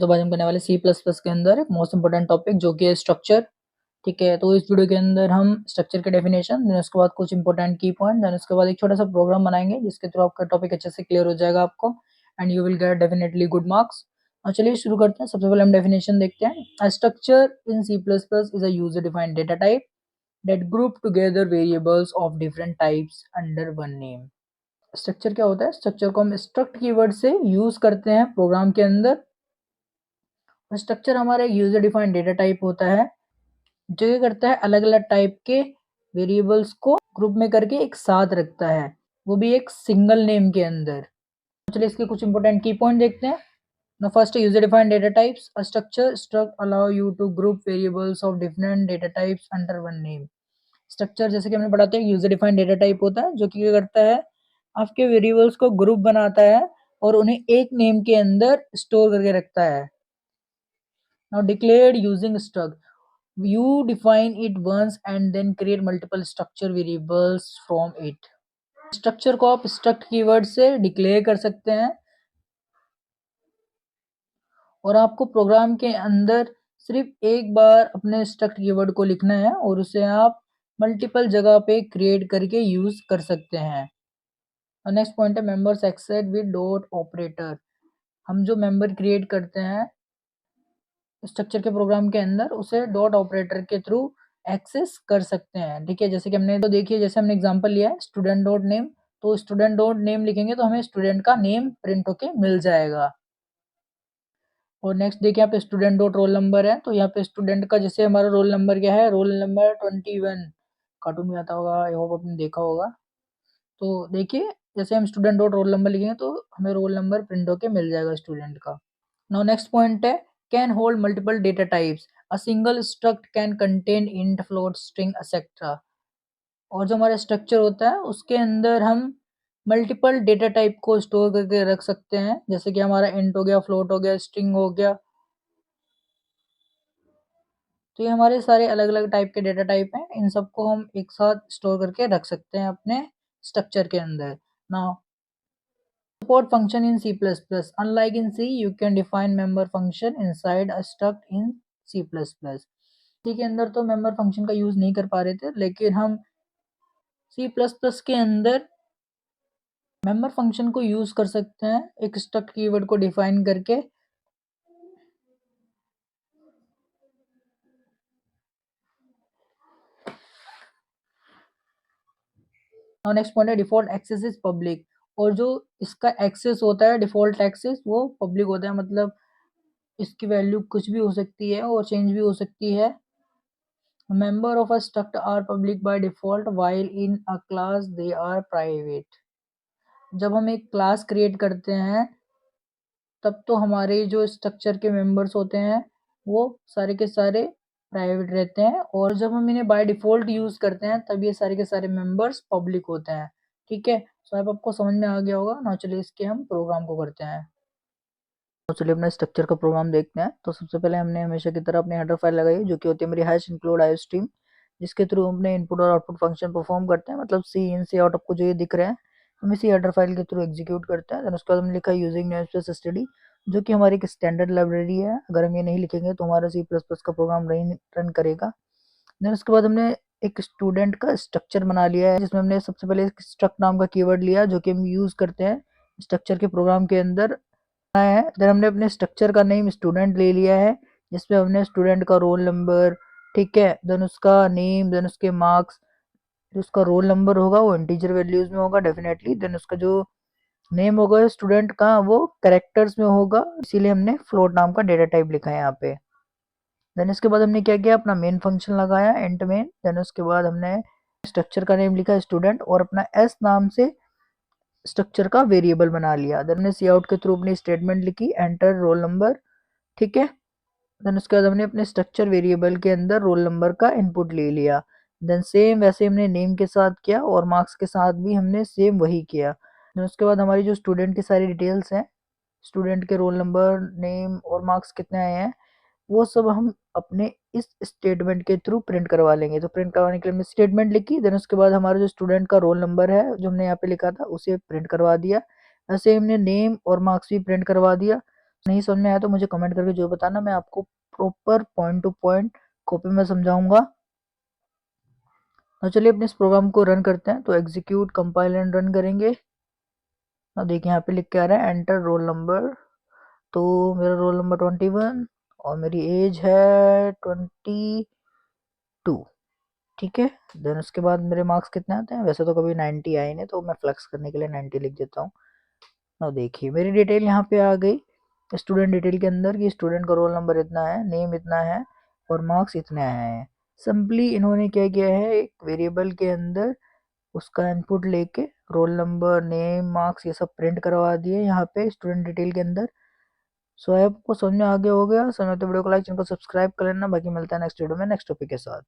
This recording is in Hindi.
तो आज हम करने वाले सी प्लस प्लस के अंदर एक मोस्ट इंपोर्टेंट टॉपिक जो कि है स्ट्रक्चर। ठीक है, तो इस वीडियो के अंदर हम स्ट्रक्चर के डेफिनेशन, देन उसके बाद कुछ इंपॉर्टेंट की पॉइंट, देन उसके बाद एक छोटा सा प्रोग्राम बनाएंगे जिसके थ्रू आपका टॉपिक अच्छे से क्लियर हो जाएगा आपको and you will get definitely good marks. और चलिए शुरू करते हैं। सबसे पहले हम डेफिनेशन देखते हैं। A structure in C plus plus is a user defined data type that group together variables of different types under one name। Structure क्या होता है? स्ट्रक्चर को हम स्ट्रक्ट कीवर्ड से यूज करते हैं प्रोग्राम के अंदर। स्ट्रक्चर हमारा एक यूजर डिफाइंड डेटा टाइप होता है जो ये करता है अलग अलग टाइप के वेरिएबल्स को ग्रुप में करके एक साथ रखता है, वो भी एक सिंगल नेम के अंदर। चलिए इसके कुछ इंपॉर्टेंट की पॉइंट देखते हैं। Now first user defined data types. A struct allow you to group variables of different data types under one name। Structure जैसे कि हमने पढ़ा था यूजर डिफाइंड डेटा टाइप होता है जो कि क्या करता है, आपके वेरिएबल्स को ग्रुप बनाता है और उन्हें एक नेम के अंदर स्टोर करके रखता है। Now declared using struct, you define it once and then create multiple structure variables from it। Structure को आप स्ट्रक्ट कीवर्ड से डिक्लेयर कर सकते हैं और आपको प्रोग्राम के अंदर सिर्फ एक बार अपने स्ट्रक्ट कीवर्ड को लिखना है और उसे आप मल्टीपल जगह पे क्रिएट करके यूज कर सकते हैं। नेक्स्ट पॉइंट है members access with dot operator. हम जो मेंबर क्रिएट करते हैं स्ट्रक्चर के प्रोग्राम के अंदर उसे डॉट ऑपरेटर के थ्रू एक्सेस कर सकते हैं। ठीक है, जैसे कि हमने तो देखिए, जैसे हमने एग्जांपल लिया है स्टूडेंट डॉट नेम, तो स्टूडेंट डॉट नेम लिखेंगे तो हमें स्टूडेंट का नेम प्रिंट होके मिल जाएगा। और नेक्स्ट देखिए यहाँ पे स्टूडेंट डॉट रोल नंबर है, तो यहाँ पे स्टूडेंट का जैसे हमारा रोल नंबर क्या है, रोल नंबर 21 कार्टून में आता होगा, आई होप आपने देखा होगा। तो देखिए जैसे हम स्टूडेंट डॉट रोल नंबर लिखेंगे तो हमें रोल नंबर प्रिंट होके मिल जाएगा स्टूडेंट का। नाउ नेक्स्ट पॉइंट है can hold multiple data types. A single struct can contain int float string etcetera. और जो हमारा स्ट्रक्चर होता है उसके अंदर हम मल्टीपल डेटा टाइप को स्टोर करके रख सकते हैं, जैसे कि हमारा इंट हो गया, फ्लोट हो गया, स्ट्रिंग हो गया। तो ये हमारे सारे अलग अलग टाइप के डेटा टाइप हैं, इन सबको हम एक साथ स्टोर करके रख सकते हैं अपने स्ट्रक्चर के अंदर। Now support function in C++। Unlike in C, you can define member function inside a struct in C++। C के अंदर तो member function का यूज नहीं कर पा रहे थे, लेकिन हम C++ के अंदर member function को यूज कर सकते हैं एक struct कीवर्ड को डिफाइन करके। और नेक्स्ट पॉइंट है डिफॉल्ट एक्सेस इज पब्लिक। और जो इसका एक्सेस होता है डिफॉल्ट एक्सेस वो पब्लिक होता है, मतलब इसकी वैल्यू कुछ भी हो सकती है और चेंज भी हो सकती है। Member of a struct are public by default while in a class they are private। जब हम एक क्लास क्रिएट करते हैं तब तो हमारे जो स्ट्रक्चर के मेंबर्स होते हैं वो सारे के सारे प्राइवेट रहते हैं, और जब हम इन्हें बाय डिफॉल्ट यूज करते हैं तब ये सारे के सारे मेंबर्स पब्लिक होते हैं। ठीक है, सो अब आपको समझ में आ गया होगा। ना चलिए इसके हम प्रोग्राम को करते हैं। तो चलिए अपना स्ट्रक्चर का प्रोग्राम देखते हैं। तो सबसे पहले हमने हमेशा की तरह अपनी हेडर फाइल लगाई जो कि होती है मेरी हैश इंक्लूड आईओस्ट्रीम, जिसके थ्रू हम अपने इनपुट और आउटपुट फंक्शन परफॉर्म करते हैं। मतलब सी इन सी आउट आपको जो ये दिख रहे हैं हम इसी हेडर फाइल के थ्रू एग्जीक्यूट करते हैं। उसके बाद हमने लिखा यूजिंग नेमस्पेस स्टडी जो कि हमारी एक स्टैंडर्ड लाइब्रेरी है। अगर हम ये नहीं लिखेंगे तो हमारा सी प्लस प्लस का प्रोग्राम नहीं रन करेगा। देन उसके बाद हमने एक स्टूडेंट का स्ट्रक्चर बना लिया है जिसमें हमने सबसे पहले स्ट्रक्ट नाम का कीवर्ड लिया जो कि हम यूज करते हैं स्ट्रक्चर के प्रोग्राम के अंदर है। देन हमने अपने स्ट्रक्चर का नेम स्टूडेंट ले लिया है जिसमें हमने स्टूडेंट का रोल नंबर, ठीक है, देन उसका नेम, देन उसके मार्क्स। जो उसका रोल नंबर होगा वो इंटीजर वैल्यूज में होगा डेफिनेटली, देन उसका जो नेम होगा स्टूडेंट का वो कैरेक्टर्स में होगा, इसीलिए हमने फ्लोट नाम का डेटा टाइप लिखा है यहाँ पे। देन इसके बाद हमने क्या किया, अपना मेन फंक्शन लगाया इंट मेन। देन उसके बाद हमने स्ट्रक्चर का नेम लिखा स्टूडेंट और अपना एस नाम से स्ट्रक्चर का वेरिएबल बना लिया। देन हमने सी आउट के थ्रू अपनी स्टेटमेंट लिखी एंटर रोल नंबर, ठीक है। देन उसके बाद हमने अपने स्ट्रक्चर वेरिएबल के अंदर रोल नंबर का इनपुट ले लिया। देन सेम वैसे हमने नेम के साथ किया और मार्क्स के साथ भी हमने सेम वही किया। देन उसके बाद हमारी जो स्टूडेंट की सारी डिटेल्स हैं, स्टूडेंट के रोल नंबर, नेम और मार्क्स कितने आए हैं, वो सब हम अपने इस स्टेटमेंट के थ्रू प्रिंट करवा लेंगे। तो प्रिंट करवाने के लिए हमने स्टेटमेंट लिखी। देन उसके बाद हमारा जो स्टूडेंट का रोल नंबर है जो हमने यहाँ पे लिखा था उसे प्रिंट करवा दिया। ऐसे हमने नेम और मार्क्स भी प्रिंट करवा दिया। नहीं समझ में आया तो मुझे कमेंट करके जो बताना, मैं आपको proper point two point copy में समझाऊंगा। तो चलिए अपने इस प्रोग्राम को रन करते हैं। तो एग्जीक्यूट कंपाइल एंड रन करेंगे। अब देखिए यहाँ पे लिख के आ रहा है एंटर रोल नंबर। तो मेरा रोल नंबर 21 और मेरी एज है 22। ठीक है। देन उसके बाद मेरे मार्क्स कितने आते हैं, वैसे तो कभी 90 आए नहीं, तो मैं फ्लेक्स करने के लिए 90 लिख देता हूँ। अब देखिए मेरी डिटेल यहाँ पे आ गई स्टूडेंट डिटेल के अंदर कि स्टूडेंट का रोल नंबर इतना है, नेम इतना है और मार्क्स इतने आए हैं। सिंपली इन्होंने क्या किया है, एक वेरिएबल के अंदर उसका इनपुट लेके रोल नंबर, नेम, मार्क्स ये सब प्रिंट करवा दिए यहाँ पे स्टूडेंट डिटेल के अंदर। सो आपको समझ में आ गया हो गया। समझ तो वीडियो को लाइक, चैनल को सब्सक्राइब कर लेना। बाकी मिलता है नेक्स्ट वीडियो में नेक्स्ट टॉपिक के साथ।